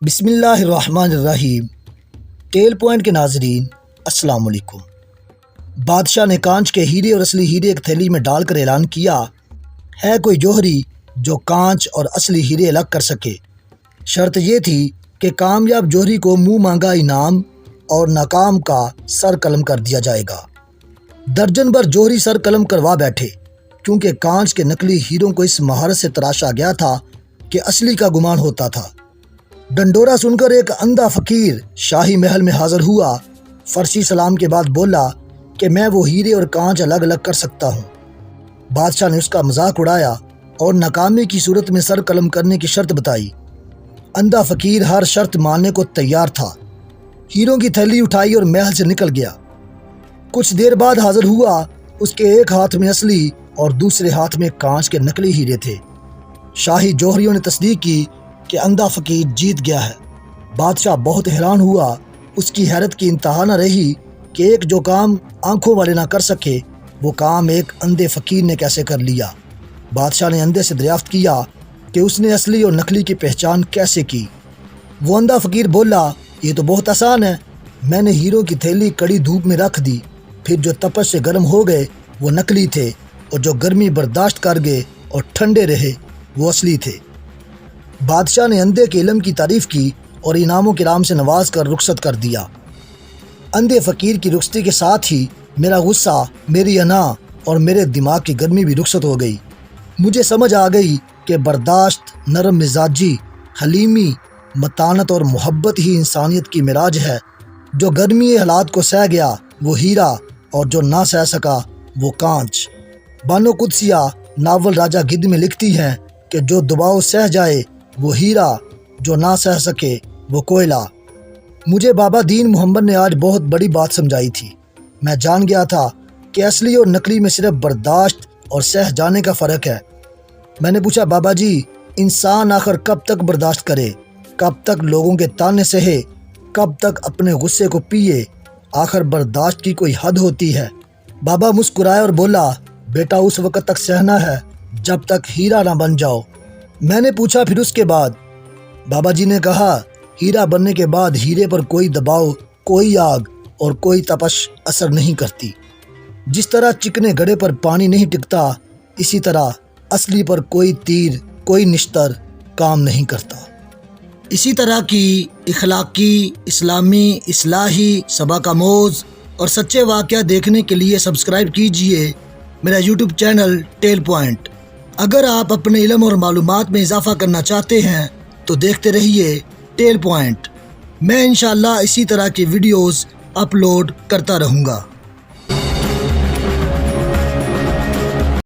بسم اللہ الرحمن الرحیم۔ ٹیل پوائنٹ کے ناظرین السلام علیکم۔ بادشاہ نے کانچ کے ہیرے اور اصلی ہیرے ایک تھیلی میں ڈال کر اعلان کیا، ہے کوئی جوہری جو کانچ اور اصلی ہیرے الگ کر سکے؟ شرط یہ تھی کہ کامیاب جوہری کو منہ مانگا انعام اور ناکام کا سر قلم کر دیا جائے گا۔ درجن بھر جوہری سر قلم کروا بیٹھے، کیونکہ کانچ کے نقلی ہیروں کو اس مہارت سے تراشا گیا تھا کہ اصلی کا گمان ہوتا تھا۔ ڈنڈورا سن کر ایک اندھا فقیر شاہی محل میں حاضر ہوا۔ فرشی سلام کے بعد بولا کہ میں وہ ہیرے اور کانچ الگ الگ کر سکتا ہوں۔ بادشاہ نے اس کا مذاق اڑایا اور ناکامی کی صورت میں سر قلم کرنے کی شرط بتائی۔ اندھا فقیر ہر شرط ماننے کو تیار تھا۔ ہیروں کی تھیلی اٹھائی اور محل سے نکل گیا۔ کچھ دیر بعد حاضر ہوا، اس کے ایک ہاتھ میں اصلی اور دوسرے ہاتھ میں کانچ کے نقلی ہیرے تھے۔ شاہی جوہریوں نے تصدیق کی کہ اندھا فقیر جیت گیا ہے۔ بادشاہ بہت حیران ہوا۔ اس کی حیرت کی انتہا نہ رہی کہ ایک جو کام آنکھوں والے نہ کر سکے، وہ کام ایک اندھے فقیر نے کیسے کر لیا۔ بادشاہ نے اندھے سے دریافت کیا کہ اس نے اصلی اور نقلی کی پہچان کیسے کی۔ وہ اندھا فقیر بولا، یہ تو بہت آسان ہے۔ میں نے ہیروں کی تھیلی کڑی دھوپ میں رکھ دی، پھر جو تپش سے گرم ہو گئے وہ نقلی تھے، اور جو گرمی برداشت کر گئے اور ٹھنڈے رہے وہ اصلی تھے۔ بادشاہ نے اندھے کے علم کی تعریف کی اور انعاموں کرام سے نواز کر رخصت کر دیا۔ اندھے فقیر کی رخصتی کے ساتھ ہی میرا غصہ، میری انا اور میرے دماغ کی گرمی بھی رخصت ہو گئی۔ مجھے سمجھ آ گئی کہ برداشت، نرم مزاجی، حلیمی، متانت اور محبت ہی انسانیت کی معراج ہے۔ جو گرمی حالات کو سہ گیا وہ ہیرا، اور جو نہ سہ سکا وہ کانچ۔ بانو قدسیہ ناول راجہ گدھ میں لکھتی ہیں کہ جو دباؤ سہ جائے وہ ہیرا، جو نہ سہ سکے وہ کوئلہ۔ مجھے بابا دین محمد نے آج بہت بڑی بات سمجھائی تھی۔ میں جان گیا تھا کہ اصلی اور نقلی میں صرف برداشت اور سہ جانے کا فرق ہے۔ میں نے پوچھا، بابا جی، انسان آخر کب تک برداشت کرے؟ کب تک لوگوں کے تانے سہے؟ کب تک اپنے غصے کو پیے؟ آخر برداشت کی کوئی حد ہوتی ہے۔ بابا مسکرائے اور بولا، بیٹا اس وقت تک سہنا ہے جب تک ہیرا نہ بن جاؤ۔ میں نے پوچھا، پھر اس کے بعد؟ بابا جی نے کہا، ہیرا بننے کے بعد ہیرے پر کوئی دباؤ، کوئی آگ اور کوئی تپش اثر نہیں کرتی۔ جس طرح چکنے گڑھے پر پانی نہیں ٹکتا، اسی طرح اصلی پر کوئی تیر، کوئی نشتر کام نہیں کرتا۔ اسی طرح کی اخلاقی، اسلامی، اصلاحی، سبق آموز اور سچے واقعہ دیکھنے کے لیے سبسکرائب کیجئے میرا یوٹیوب چینل ٹیل پوائنٹ۔ اگر آپ اپنے علم اور معلومات میں اضافہ کرنا چاہتے ہیں تو دیکھتے رہیے ٹیل پوائنٹ۔ میں انشاءاللہ اسی طرح کی ویڈیوز اپلوڈ کرتا رہوں گا۔